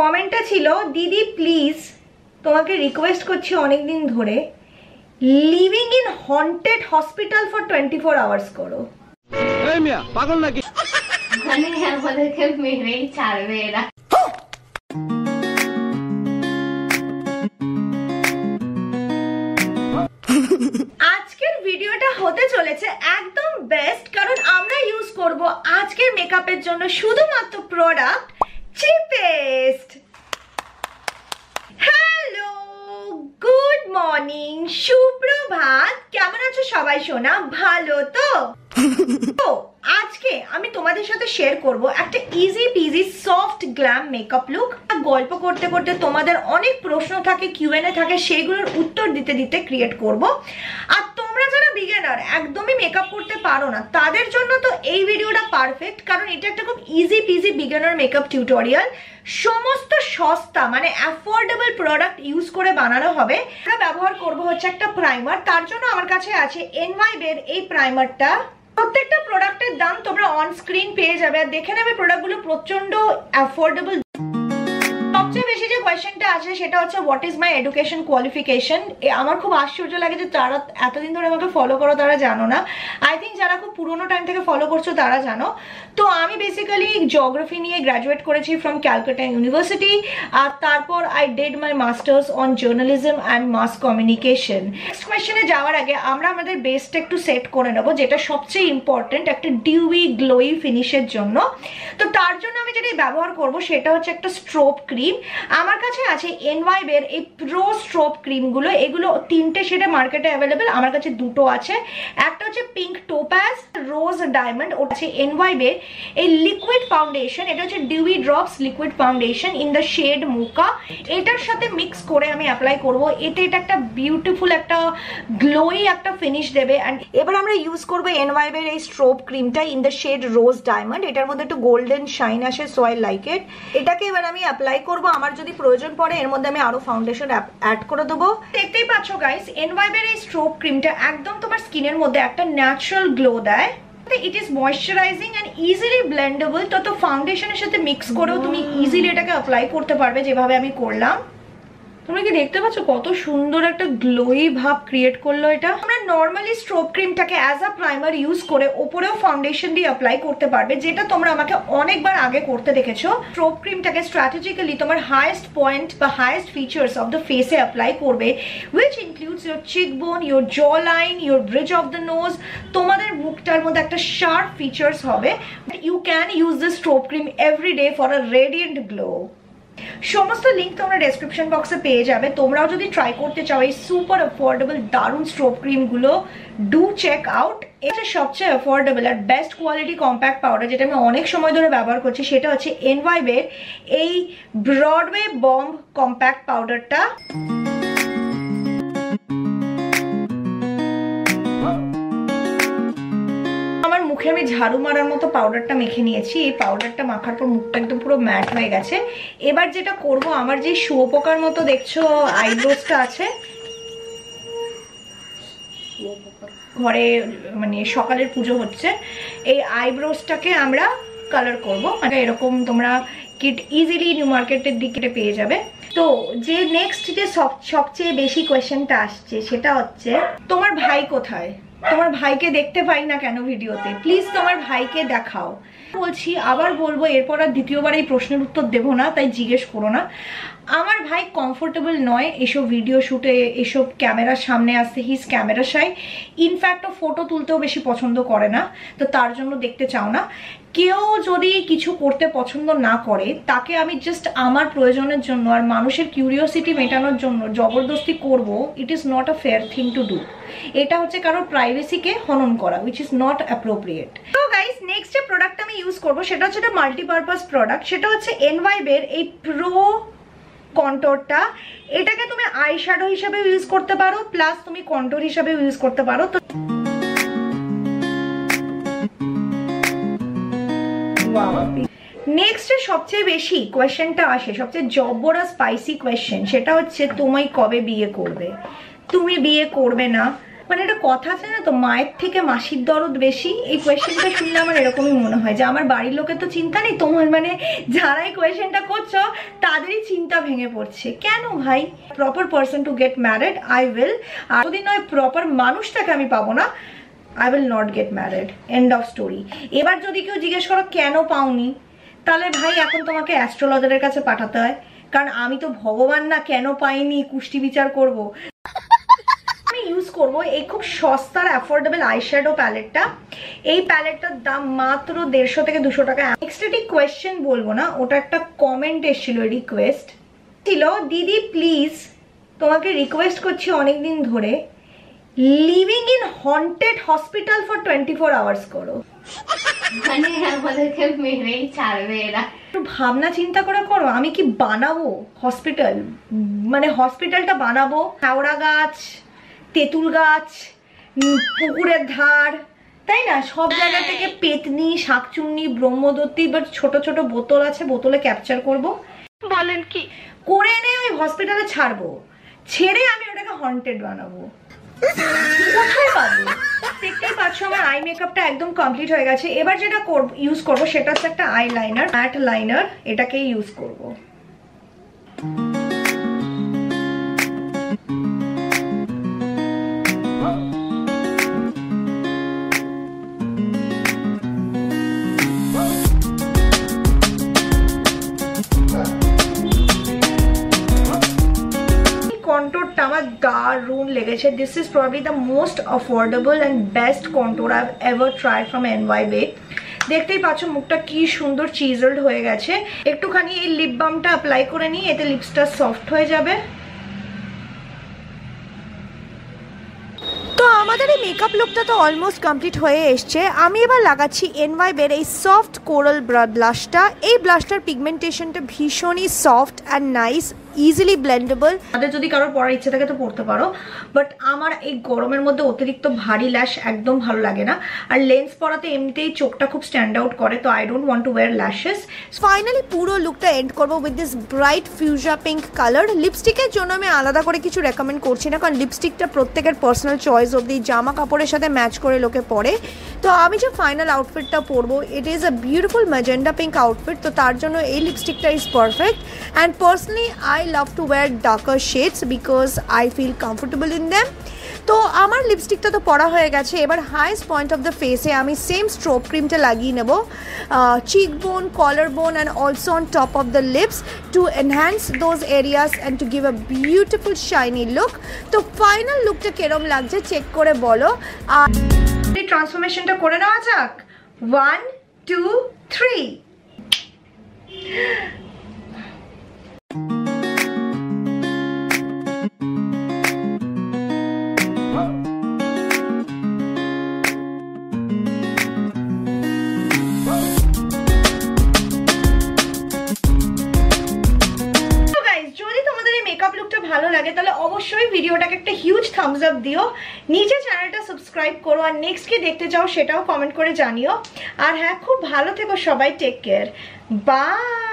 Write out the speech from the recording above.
কমেন্টটা ছিল, দিদি প্লিজ তোমাকে রিকোয়েস্ট করছি অনেক দিন ধরে, living in haunted hospital for 24 hours করো। এই মিয়া পাগল নাকি? মানে আমাদেরকে মেরেই ছাড়বে এরা। আজকের ভিডিওটা হতে চলেছে একদম বেস্ট, কারণ আমরা ইউজ করব আজকের মেকআপের জন্য শুধুমাত্র product cheapest. Hello, good morning, সুপ্রভাত, কেমন আছো সবাই সোনা? ভালো তো? আজকে আমি তোমাদের সাথে শেয়ার করব একটা easy PG soft glam makeup look. গল্প করতে করতে তোমাদের অনেক প্রশ্ন থাকে, কিউএনএ থাকে, সেগুলোর উত্তর দিতে দিতে ক্রিয়েট করব। আর তোমরা যারা বিগিনার, একদমই মেকআপ করতে পারো না, তাদের জন্য তো এই ভিডিওটা পারফেক্ট, কারণ এটা একটা খুব easy PG beginner makeup tutorial. সমস্ত সস্তা মানে অ্যাফোর্ডেবল প্রোডাক্ট ইউজ করে বানানো হবে। আমরা ব্যবহার করব হচ্ছে একটা প্রাইমার। তার জন্য আমার কাছে আছে NYB এর এই প্রাইমারটা। প্রত্যেকটা প্রোডাক্টের দাম তোমরা অন স্ক্রিন পেয়ে যাবে, আর দেখে নেবে প্রোডাক্টগুলো প্রচন্ড অ্যাফোর্ডেবল। সবচেয়ে বেশি যে কোয়েশ্চেনটা আছে সেটা হচ্ছে what is my education qualification. আমার খুব আশ্চর্য লাগে যে যারা এতদিন ধরে আমাকে ফলো করো তারা জানো না। আই থিঙ্ক যারা খুব পুরোনো টাইম থেকে ফলো করছো তারা জানো। তো আমি বেসিক্যালি জিওগ্রাফি নিয়ে গ্র্যাজুয়েট করেছি ফ্রম ক্যালকাটা ইউনিভার্সিটি, আর তারপর I did my masters on journalism and mass communication. Next কোয়েশ্চেনে যাওয়ার আগে আমরা আমাদের বেসটা একটু সেট করে নেবো, যেটা সবচেয়ে ইম্পর্টেন্ট একটা ডিউই গ্লোই ফিনিশের জন্য। তো তার জন্য আমি যেটা ব্যবহার করব সেটা হচ্ছে একটা স্ট্রোব ক্রিম। আমার কাছে আছে NYB এর এই প্রো স্ট্রোব ক্রিমগুলো। এগুলো তিনটে শেডে মার্কেটে অ্যাভেলেবেল, আমার কাছে দুটো আছে। একটা হচ্ছে পিঙ্ক টোপ্যাজ, রোজ ডায়মন্ড। ওটা আছে NYB এর এই লিকুইড ফাউন্ডেশন। এটা হচ্ছে dewy drops liquid foundation in the shade mocha. এটার সাথে মিক্স করে আমি অ্যাপ্লাই করব। এটা একটা বিউটিফুল একটা গ্লোই একটা ফিনিশ দেবে। অ্যান্ড এবার আমরা ইউজ করবো NYB এর এই স্ট্রোব ক্রিমটা in the shade rose diamond. এটার মধ্যে একটু গোল্ডেন শাইন আসে, সো আই লাইক ইট। এটাকে এবার আমি অ্যাপ্লাই করবো। আমার যদি প্রয়োজন পড়ে এর মধ্যে আমি আরো ফাউন্ডেশন অ্যাড করে দেবো। দেখতেই পাচ্ছ গাইস, NYB এর এই স্ট্রোব ক্রিমটা একদম তোমার স্কিনের মধ্যে একটা ন্যাচারাল গ্লো দেয়। It is moisturising and easily blendable. তো ফাউন্ডেশনের সাথে মিক্স করেও তুমি ইজিলি এটাকে অ্যাপ্লাই করতে পারবে, যেভাবে আমি করলাম। তোমরা কি দেখতে পাচ্ছ কত সুন্দর একটা গ্লোই ভাব ক্রিয়েট করলো এটা? আমরা নর্মালি স্ট্রোব ক্রিমটাকে অ্যাজ আ প্রাইমার ইউজ করে ওপরেও ফাউন্ডেশন দিয়ে অ্যাপ্লাই করতে পারবে, যেটা তোমরা আমাকে অনেকবার আগে করতে দেখেছো। স্ট্রোব ক্রিমটাকে স্ট্র্যাটেজিক্যালি তোমার হাইয়েস্ট পয়েন্ট বা হাইয়েস্ট ফিচার্স অফ দ্য ফেসে অ্যাপ্লাই করবে, which includes your cheekbone, your jaw line, your bridge of the nose. তোমাদের মুখটার মধ্যে একটা শার্প ফিচার্স হবে। You can use this strobe cream every day for a radiant glow. সমস্ত link তোমরা description বক্সে পেয়ে যাবে। তোমরাও যদি ট্রাই করতে চাও এই সুপার অ্যাফোর্ডেবল দারুণ স্ট্রোব ক্রিমগুলো, ডু চেক আউট। এটা সবচেয়ে অ্যাফোর্ডেবল আর বেস্ট কোয়ালিটি কম্প্যাক্ট পাউডার যেটা আমি অনেক সময় ধরে ব্যবহার করছি, সেটা হচ্ছে NYB এর এই ব্রডওয়ে বম্ব কম্প্যাক্ট পাউডারটা। মুখে আমি ঝাড়ু মারার মতো পাউডারটা মেখে নিয়েছি। এই পাউডারটা মাখার পর মুখটা একদম পুরো ম্যাট হয়ে গেছে। এবার যেটা করব, আমার যে শুয়োপোকার মতো দেখছো আইব্রোসটা আছে, ঘরে মানে সকালের পুজো হচ্ছে, এই আইব্রোসটাকে আমরা কালার করব। মানে এরকম তোমরা কিট ইজিলি নিউ মার্কেটের দিকে পেয়ে যাবে। তো যে নেক্সট যে সবচেয়ে বেশি কোয়েশ্চেনটা আসছে সেটা হচ্ছে, তোমার ভাই কোথায়? তোমার ভাইকে দেখতে পাই না কেন ভিডিওতে? প্লিজ তোমার ভাইকে দেখাও। বলছি, আবার বলবো, এরপর আর দ্বিতীয়বার এই প্রশ্নের উত্তর দেবো না, তাই জিজ্ঞেস করো না। আমার ভাই কমফোর্টেবল নয় এসব ভিডিও শুটে, এসব ক্যামেরার সামনে আসতে। হিজ ক্যামেরা শাই। ইনফ্যাক্ট ও ফটো তুলতেও বেশি পছন্দ করে না, তো তার জন্য দেখতে চাও না। কেউ যদি কিছু করতে পছন্দ না করে, তাকে আমি জাস্ট আমার প্রয়োজনের জন্য আর মানুষের কিউরিওসিটি মেটানোর জন্য জবরদস্তি করব, it is not a fair thing to do. এটা হচ্ছে কারোর প্রাইভেসিকে হনন করা, উইচ ইজ নট অ্যাপ্রোপ্রিয়েট। তো গাইস, নেক্সট যে প্রোডাক্ট আমি ইউজ করবো সেটা হচ্ছে একটা মাল্টিপারপাস প্রোডাক্ট। সেটা হচ্ছে NYB এর এই প্রো কন্ট্রোরটা। এটাকে তুমি আই শ্যাডো হিসেবে ইউজ করতে পারো, প্লাস তুমি কন্ট্রোর হিসেবে ইউজ করতে পারো। তো নেক্সট সবচেয়ে বেশি কোয়েশ্চেনটা আসে, সবচেয়ে জব্বর স্পাইসি কোয়েশ্চেন, সেটা হচ্ছে তুমি কবে বিয়ে করবে? তুমি বিয়ে করবে না, মানে একটা কথা আছে না তো, মায়ের থেকে মাসির দরদ বেশি। এই কোয়েশ্চেনটা শুনলে আমার এরকমই মনে হয় যে আমার বাড়ির লোকের তো চিন্তা নেই, তোমার মানে যারা এই কোয়েশ্চেনটা করছো তাদেরই চিন্তা ভেঙে পড়ছে। কেন ভাই? Proper person to get married I will, আর যদি নয় প্রপার মানুষটাকে আমি পাবো না, I will not get married. End of story. এবার যদি কেউ জিজ্ঞেস করো কেন পাওনি, তাহলে ভাই এখন তোমাকে অ্যাস্ট্রোলজারের কাছে পাঠাতে হয়, কারণ আমি তো ভগবান না, কেন পাইনি কুষ্টি বিচার করব। আমি ইউজ করব এই খুব সস্তার অ্যাফোর্ডেবল আইশ্যাডো প্যালেটটা। এই প্যালেটটার দাম মাত্র 150 থেকে 200 টাকা। নেক্সট এটি কোয়েশ্চেন বলবো না, ওটা একটা কমেন্ট এসেছিল, রিকোয়েস্ট ছিল, দিদি প্লিজ তোমাকে রিকোয়েস্ট করছি অনেকদিন ধরে, living in haunted hospital for 24 hours করো। মানে আমাদেরকে মেরেই ছাড়বে এরা। একটু ভাবনা চিন্তা করে করো, আমি কি বানাবো হসপিটাল, মানে হসপিটালটা বানাবো হাওড়া গাছ, তেঁতুল গাছ, পুকুরের ধার, তাই না, সব জায়গা থেকে পেতনি, শাকচুন্নি, ব্রহ্মদত্তি, বাট ছোট ছোট বোতল আছে, বোতলে ক্যাপচার করব, বলেন কি করে এনে ওই হসপিটালে ছাড়বো, ছেড়ে আমি ওটাকে হন্টেড বানাবো। কোথায় পাবো? দেখতেই পাচ্ছ আমার আই মেকআপটা একদম কমপ্লিট হয়ে গেছে। এবার যেটা ইউজ করবো সেটা হচ্ছে একটা আই লাইনার, ম্যাট লাইনার, এটাকেই ইউজ করবো। কন্ট্রোরটা আমার দারুণ লেগেছে। This is probably the most affordable and best contour I ever tried from NY Bae। দেখতেই পাচ্ছ মুখটা কি সুন্দর চিজলড হয়ে গেছে। একটুখানি এই লিপ বামটা অ্যাপ্লাই করে নিই, এতে লিপসটা সফট হয়ে যাবে। তো আমাদের এই মেকআপ লুকটা তো অলমোস্ট কমপ্লিট হয়ে এসছে। আমি এবার লাগাচ্ছি NY Bae এই সফট কোরাল ব্লাশটা। এই ব্লাশটার পিগমেন্টেশনটা ভীষণই সফট অ্যান্ড নাইস, ইজিলি ব্লেন্ডেবল। তাদের যদি কারোর পরার ইচ্ছে থাকে তো পড়তে পারো, বাট আমার এই গরমের মধ্যে অতিরিক্ত ভারী ল্যাশ একদম ভালো লাগে না, আর লেন্স পরাতে এমনিতেই চোখটা খুব স্ট্যান্ড আউট করে, তো I don't want to wear lashes. Finally পুরো লুকটা এন্ড করবো with this bright fuchsia pink colour. লিপস্টিকের জন্য আমি আলাদা করে কিছু রেকমেন্ড করছি না, কারণ লিপস্টিকটা প্রত্যেকের পার্সোনাল চয়েস অবধি জামা কাপড়ের সাথে ম্যাচ করে লোকে পরে। তো আমি যে ফাইনাল আউটফিটটা পরবো, it is a beautiful magenta pink outfit, তো তার জন্য এই লিপস্টিকটা is perfect. And personally I love to wear darker shades because I feel comfortable in them. তো আমার লিপস্টিকটা তো পরা হয়ে গেছে। এবার হাইস্ট পয়েন্ট অফ দ্য ফেসে আমি সেম স্ট্রোব ক্রিমটা লাগিয়ে নেব, চিক bone, collar bone and also on top of the lips to enhance those areas and to give a beautiful shiny look. তো ফাইনাল লুকটা কেরম লাগছে চেক করে বলো। আর এই ট্রান্সফরমেশনটা করে নেওয়া যাক। 1 2 3। ভালো লাগে তাহলে অবশ্যই ভিডিওটাকে একটা হিউজ থামস আপ দিও, নিচে চ্যানেলটা সাবস্ক্রাইব করো, আর নেক্সট কি দেখতে চাও সেটাও কমেন্ট করে জানিও। আর হ্যাঁ, খুব ভালো থেকো সবাই, টেক কেয়ার, বাই।